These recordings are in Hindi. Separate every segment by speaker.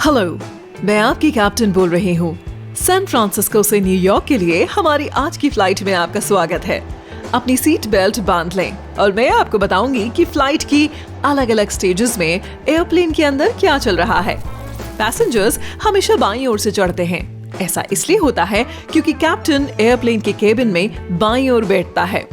Speaker 1: हेलो, मैं आपकी कैप्टन बोल रही हूँ। सैन फ्रांसिस्को से न्यूयॉर्क के लिए हमारी आज की फ्लाइट में आपका स्वागत है। अपनी सीट बेल्ट बांध लें और मैं आपको बताऊंगी कि फ्लाइट की अलग अलग स्टेजेस में एयरप्लेन के अंदर क्या चल रहा है। पैसेंजर्स हमेशा बाईं ओर से चढ़ते हैं। ऐसा इसलिए होता है क्योंकि कैप्टन एयरप्लेन के केबिन में बाईं ओर बैठता है,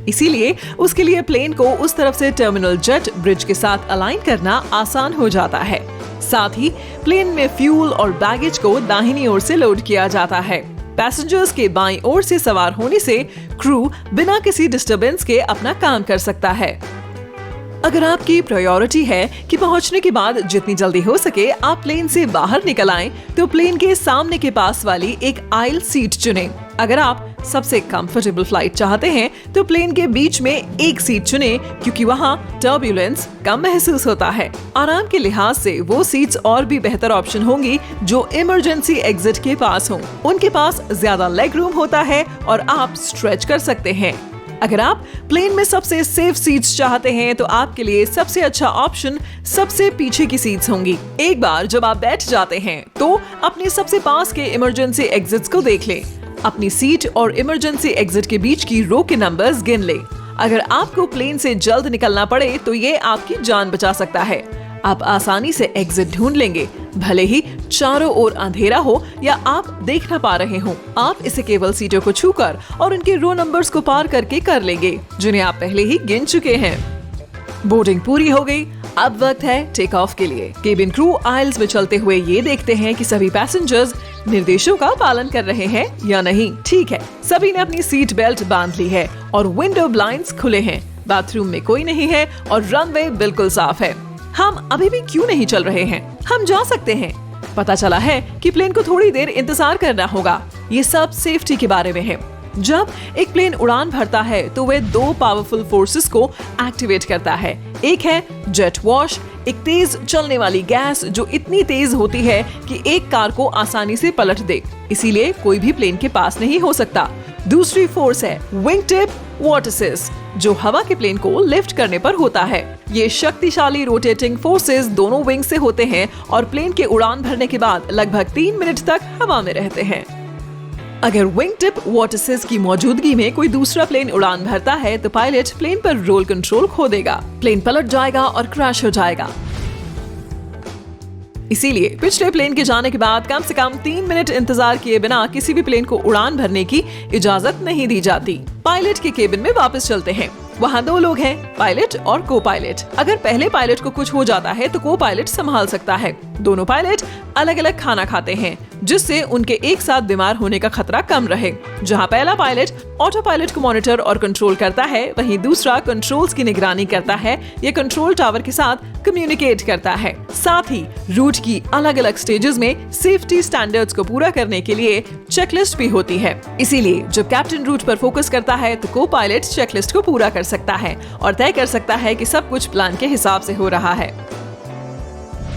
Speaker 1: इसीलिए उसके लिए प्लेन को उस तरफ से टर्मिनल जेट ब्रिज के साथ अलाइन करना आसान हो जाता है। साथ ही प्लेन में फ्यूल और बैगेज को दाहिनी ओर से लोड किया जाता है। पैसेंजर्स के बाईं ओर से सवार होने से क्रू बिना किसी डिस्टरबेंस के अपना काम कर सकता है। अगर आपकी प्रायोरिटी है कि पहुंचने के बाद जितनी जल्दी हो सके आप प्लेन से बाहर निकल आएं, तो प्लेन के सामने के पास वाली एक आइल सीट चुनें। अगर आप सबसे कंफर्टेबल फ्लाइट चाहते हैं तो प्लेन के बीच में एक सीट चुनें, क्योंकि वहां टर्ब्यूलेंस कम महसूस होता है। आराम के लिहाज से वो सीट्स और भी बेहतर ऑप्शन होंगी जो इमरजेंसी एग्जिट के पास हों। उनके पास ज्यादा लेग रूम होता है और आप स्ट्रेच कर सकते हैं। अगर आप प्लेन में सबसे सेफ सीट्स चाहते हैं तो आपके लिए सबसे अच्छा ऑप्शन सबसे पीछे की सीट्स होंगी। एक बार जब आप बैठ जाते हैं तो अपने सबसे पास के इमरजेंसी एग्जिट्स को देख लें। अपनी सीट और इमरजेंसी एग्जिट के बीच की रो के नंबर्स गिन लें। अगर आपको प्लेन से जल्द निकलना पड़े तो ये आपकी जान बचा सकता है। आप आसानी से एग्जिट ढूंढ लेंगे, भले ही चारों ओर अंधेरा हो या आप देख ना पा रहे हो। आप इसे केवल सीटों को छूकर और उनके रो नंबर्स को पार करके कर लेंगे, जिन्हें आप पहले ही गिन चुके हैं। बोर्डिंग पूरी हो गई, अब वक्त है टेक ऑफ के लिए। केबिन क्रू आइल्स में चलते हुए ये देखते हैं कि सभी पैसेंजर्स निर्देशों का पालन कर रहे हैं या नहीं। ठीक है, सभी ने अपनी सीट बेल्ट बांध ली है और विंडो ब्लाइंड्स खुले हैं। बाथरूम में कोई नहीं है और रनवे बिल्कुल साफ है। हम अभी भी क्यों नहीं चल रहे हैं? हम जा सकते हैं। पता चला है कि प्लेन को थोड़ी देर इंतजार करना होगा। ये सब सेफ्टी के बारे में है। जब एक प्लेन उड़ान भरता है तो वह दो पावरफुल फोर्सेस को एक्टिवेट करता है। एक है जेट वॉश, एक तेज चलने वाली गैस जो इतनी तेज होती है कि एक कार को आसानी से पलट दे, इसीलिए कोई भी प्लेन के पास नहीं हो सकता। दूसरी फोर्स है विंग टिप वॉर्टिसेस, जो हवा के प्लेन को लिफ्ट करने पर होता है। ये शक्तिशाली रोटेटिंग फोर्सेस दोनों विंग से होते हैं और प्लेन के उड़ान भरने के बाद लगभग 3 मिनट तक हवा में रहते हैं। अगर विंग टिप वॉर्टिसेस की मौजूदगी में कोई दूसरा प्लेन उड़ान भरता है तो पायलट प्लेन पर रोल कंट्रोल खो देगा, प्लेन पलट जाएगा और क्रैश हो जाएगा। इसीलिए पिछले प्लेन के जाने के बाद कम से कम 3 मिनट इंतजार किए बिना किसी भी प्लेन को उड़ान भरने की इजाजत नहीं दी जाती। पायलट के केबिन में वापस चलते हैं। वहाँ 2 लोग हैं, पायलट और को पायलट। अगर पहले पायलट को कुछ हो जाता है तो को पायलट संभाल सकता है। दोनों पायलट अलग अलग खाना खाते हैं, जिससे उनके एक साथ बीमार होने का खतरा कम रहे। जहां पहला पायलट ऑटो पायलट को मॉनिटर और कंट्रोल करता है, वहीं दूसरा कंट्रोल्स की निगरानी करता है। ये कंट्रोल टावर के साथ कम्युनिकेट करता है। साथ ही रूट की अलग अलग स्टेजेस में सेफ्टी स्टैंडर्ड्स को पूरा करने के लिए चेकलिस्ट भी होती है। इसीलिए जब कैप्टन रूट पर फोकस करता है तो को पायलट चेकलिस्ट को पूरा कर सकता है और तय कर सकता है कि सब कुछ प्लान के हिसाब से हो रहा है।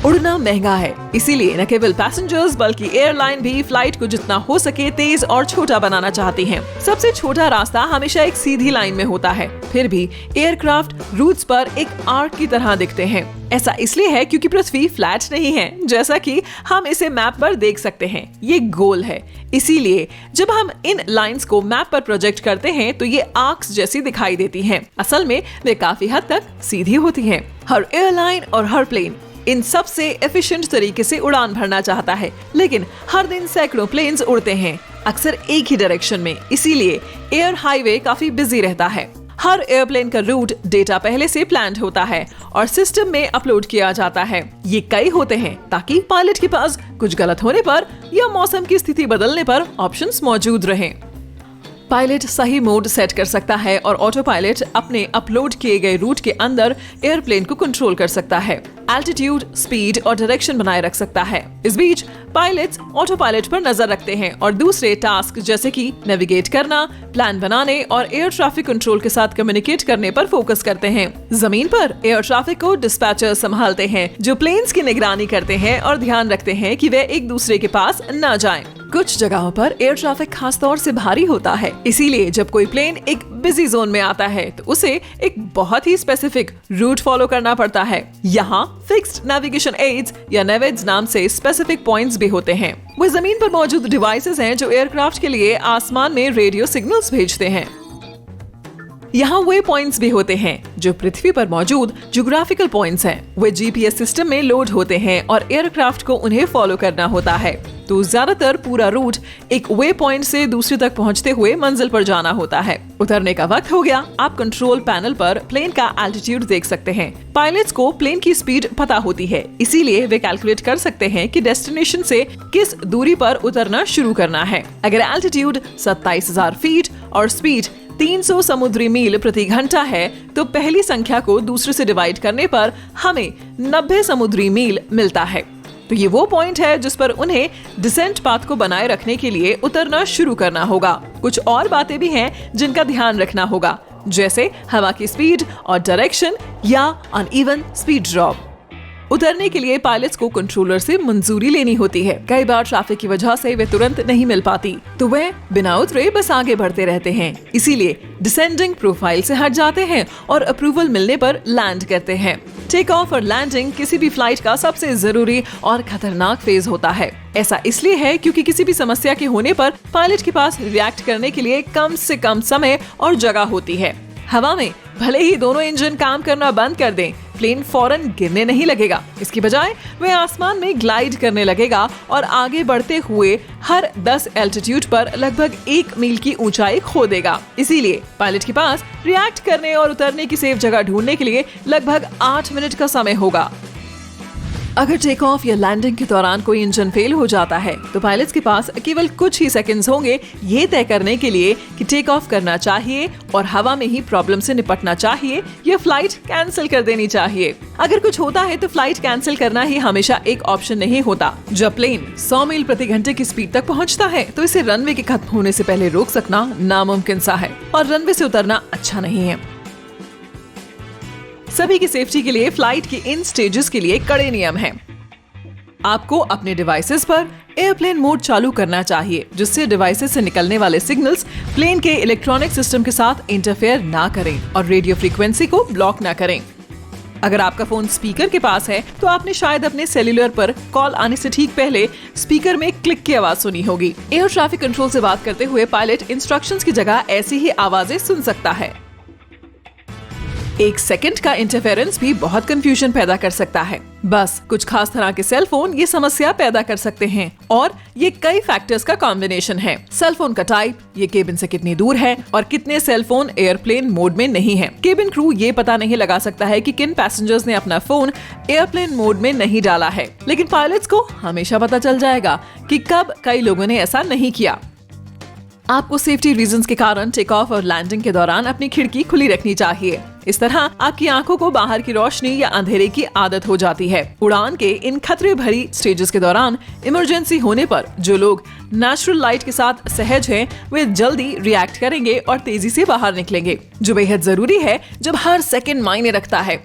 Speaker 1: उड़ना महंगा है, इसीलिए न केवल पैसेंजर्स बल्कि एयरलाइन भी फ्लाइट को जितना हो सके तेज और छोटा बनाना चाहती हैं। सबसे छोटा रास्ता हमेशा एक सीधी लाइन में होता है, फिर भी एयरक्राफ्ट रूट्स पर एक आर्क की तरह दिखते हैं। ऐसा इसलिए है क्योंकि पृथ्वी फ्लैट नहीं है, जैसा कि हम इसे मैप पर देख सकते हैं। ये गोल है, इसीलिए जब हम इन लाइंस को मैप पर प्रोजेक्ट करते हैं तो ये आर्क्स जैसी दिखाई देती हैं। असल में वे काफी हद तक सीधी होती हैं। हर एयरलाइन और हर प्लेन इन सबसे एफिशिएंट तरीके से उड़ान भरना चाहता है, लेकिन हर दिन सैकड़ों प्लेन्स उड़ते हैं, अक्सर एक ही डायरेक्शन में। इसीलिए एयर हाईवे काफी बिजी रहता है। हर एयरप्लेन का रूट डेटा पहले से प्लान्ड होता है और सिस्टम में अपलोड किया जाता है। ये कई होते हैं ताकि पायलट के पास कुछ गलत होने पर या मौसम की स्थिति बदलने पर ऑप्शंस मौजूद रहें। पायलट सही मोड सेट कर सकता है और ऑटो पायलट अपने अपलोड किए गए रूट के अंदर एयरप्लेन को कंट्रोल कर सकता है। एल्टीट्यूड, स्पीड और डायरेक्शन बनाए रख सकता है। इस बीच पायलट्स ऑटो पायलट पर नजर रखते हैं और दूसरे टास्क जैसे कि नेविगेट करना, प्लान बनाने और एयर ट्रैफिक कंट्रोल के साथ कम्युनिकेट करने पर फोकस करते हैं। जमीन पर एयर ट्रैफिक को डिस्पैचर संभालते हैं, जो प्लेन्स की निगरानी करते हैं और ध्यान रखते हैं कि वे एक दूसरे के पास न जाएं। कुछ जगहों पर एयर ट्रैफिक खास तौर से भारी होता है, इसीलिए जब कोई प्लेन एक बिजी जोन में आता है तो उसे एक बहुत ही स्पेसिफिक रूट फॉलो करना पड़ता है। यहाँ फिक्स्ड नेविगेशन एड्स या नेविड्स नाम से स्पेसिफिक पॉइंट्स भी होते हैं। वो जमीन पर मौजूद डिवाइसेस हैं जो एयरक्राफ्ट के लिए आसमान में रेडियो सिग्नल्स भेजते हैं। यहाँ वे पॉइंट्स भी होते हैं जो पृथ्वी पर मौजूद ज्योग्राफिकल पॉइंट्स हैं। वे जीपीएस सिस्टम में लोड होते हैं और एयरक्राफ्ट को उन्हें फॉलो करना होता है। तो ज्यादातर पूरा रूट एक वे पॉइंट से दूसरे तक पहुंचते हुए मंजिल पर जाना होता है। उतरने का वक्त हो गया। आप कंट्रोल पैनल पर प्लेन का एल्टीट्यूड देख सकते हैं। पायलट्स को प्लेन की स्पीड पता होती है, इसीलिए वे कैलकुलेट कर सकते हैं कि डेस्टिनेशन से किस दूरी पर उतरना शुरू करना है। अगर एल्टीट्यूड 27,000 फीट और स्पीड 300 समुद्री मील प्रति घंटा है तो पहली संख्या को दूसरे से डिवाइड करने पर हमें 90 समुद्री मील मिलता है। तो ये वो पॉइंट है जिस पर उन्हें डिसेंट पाथ को बनाए रखने के लिए उतरना शुरू करना होगा। कुछ और बातें भी हैं जिनका ध्यान रखना होगा, जैसे हवा की स्पीड और डायरेक्शन या अनइवन स्पीड ड्रॉप। उतरने के लिए पायलट्स को कंट्रोलर से मंजूरी लेनी होती है। कई बार ट्रैफिक की वजह से वे तुरंत नहीं मिल पाती, तो वे बिना उतरे बस आगे बढ़ते रहते हैं। इसीलिए डिसेंडिंग प्रोफाइल से हट जाते हैं और अप्रूवल मिलने पर लैंड करते हैं। टेक ऑफ और लैंडिंग किसी भी फ्लाइट का सबसे जरूरी और खतरनाक फेज होता है। ऐसा इसलिए है क्योंकि किसी भी समस्या के होने पर पायलट के पास रिएक्ट करने के लिए कम से कम समय और जगह होती है। हवा में भले ही दोनों इंजन काम करना बंद कर दें, प्लेन फौरन गिरने नहीं लगेगा। इसकी बजाय वे आसमान में ग्लाइड करने लगेगा और आगे बढ़ते हुए हर 10 एल्टीट्यूड पर लगभग 1 मील की ऊंचाई खो देगा। इसीलिए पायलट के पास रिएक्ट करने और उतरने की सेफ जगह ढूंढने के लिए लगभग 8 मिनट का समय होगा। अगर टेक ऑफ या लैंडिंग के दौरान कोई इंजन फेल हो जाता है तो पायलट्स के पास केवल कुछ ही सेकंड्स होंगे ये तय करने के लिए कि टेक ऑफ करना चाहिए और हवा में ही प्रॉब्लम से निपटना चाहिए या फ्लाइट कैंसिल कर देनी चाहिए। अगर कुछ होता है तो फ्लाइट कैंसिल करना ही हमेशा एक ऑप्शन नहीं होता। जब प्लेन 100 मील प्रति घंटे की स्पीड तक पहुंचता है तो इसे रनवे के खत्म होने से पहले रोक सकना नामुमकिन सा है और रनवे से उतरना अच्छा नहीं है। सभी की सेफ्टी के लिए फ्लाइट के इन स्टेजेस के लिए कड़े नियम हैं। आपको अपने डिवाइसेस पर एयरप्लेन मोड चालू करना चाहिए, जिससे डिवाइसेस से निकलने वाले सिग्नल्स प्लेन के इलेक्ट्रॉनिक सिस्टम के साथ इंटरफेयर ना करें और रेडियो फ्रीक्वेंसी को ब्लॉक ना करें। अगर आपका फोन स्पीकर के पास है तो आपने शायद अपने सेल्यूलर पर कॉल आने से ठीक पहले स्पीकर में क्लिक की आवाज सुनी होगी। एयर ट्रैफिक कंट्रोल से बात करते हुए पायलट इंस्ट्रक्शंस की जगह ऐसी ही आवाजें सुन सकता है। 1 सेकंड का इंटरफेरेंस भी बहुत कंफ्यूजन पैदा कर सकता है। बस कुछ खास तरह के सेल फोन ये समस्या पैदा कर सकते हैं और ये कई फैक्टर्स का कॉम्बिनेशन है। सेल फोन का टाइप, ये केबिन से कितनी दूर है और कितने सेल फोन एयरप्लेन मोड में नहीं है। केबिन क्रू ये पता नहीं लगा सकता है कि किन पैसेंजर्स ने अपना फोन एयरप्लेन मोड में नहीं डाला है, लेकिन पायलट्स को हमेशा पता चल जाएगा कि कब कई लोगों ने ऐसा नहीं किया। आपको सेफ्टी रीजंस के कारण टेक ऑफ और लैंडिंग के दौरान अपनी खिड़की खुली रखनी चाहिए। इस तरह आपकी आंखों को बाहर की रोशनी या अंधेरे की आदत हो जाती है। उड़ान के इन खतरे भरी स्टेजेस के दौरान इमरजेंसी होने पर जो लोग नेचुरल लाइट के साथ सहज हैं, वे जल्दी रिएक्ट करेंगे और तेजी से बाहर निकलेंगे, जो बेहद जरूरी है जब हर सेकंड मायने रखता है।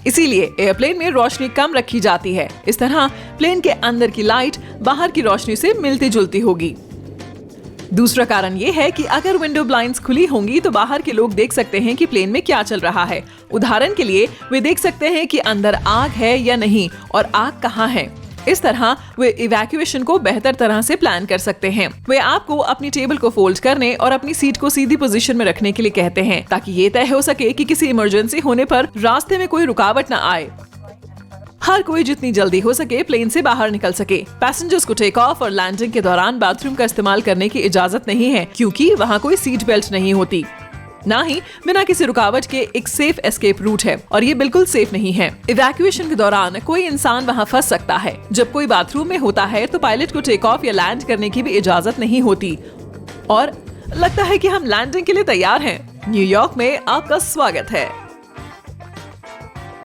Speaker 1: इसीलिए एयरप्लेन में रोशनी कम रखी जाती है। इस तरह प्लेन के अंदर की लाइट बाहर की रोशनी से मिलती जुलती होगी। दूसरा कारण ये है कि अगर विंडो ब्लाइंड्स खुली होंगी तो बाहर के लोग देख सकते हैं कि प्लेन में क्या चल रहा है। उदाहरण के लिए वे देख सकते हैं कि अंदर आग है या नहीं और आग कहाँ है। इस तरह वे इवैक्यूएशन को बेहतर तरह से प्लान कर सकते हैं। वे आपको अपनी टेबल को फोल्ड करने और अपनी सीट को सीधी पोजीशन में रखने के लिए कहते हैं, ताकि ये तय हो सके कि किसी इमरजेंसी होने पर रास्ते में कोई रुकावट न आए। हर कोई जितनी जल्दी हो सके प्लेन से बाहर निकल सके। पैसेंजर्स को टेक ऑफ और लैंडिंग के दौरान बाथरूम का इस्तेमाल करने की इजाजत नहीं है, क्योंकि वहाँ कोई सीट बेल्ट नहीं होती। ना ही बिना किसी रुकावट के एक सेफ एस्केप रूट है और ये बिल्कुल सेफ नहीं है। इवैक्यूएशन के दौरान कोई इंसान वहाँ फंस सकता है। जब कोई बाथरूम में होता है तो पायलट को टेक ऑफ या लैंड करने की भी इजाजत नहीं होती। और लगता है कि हम लैंडिंग के लिए तैयार हैं। न्यूयॉर्क में आपका स्वागत है।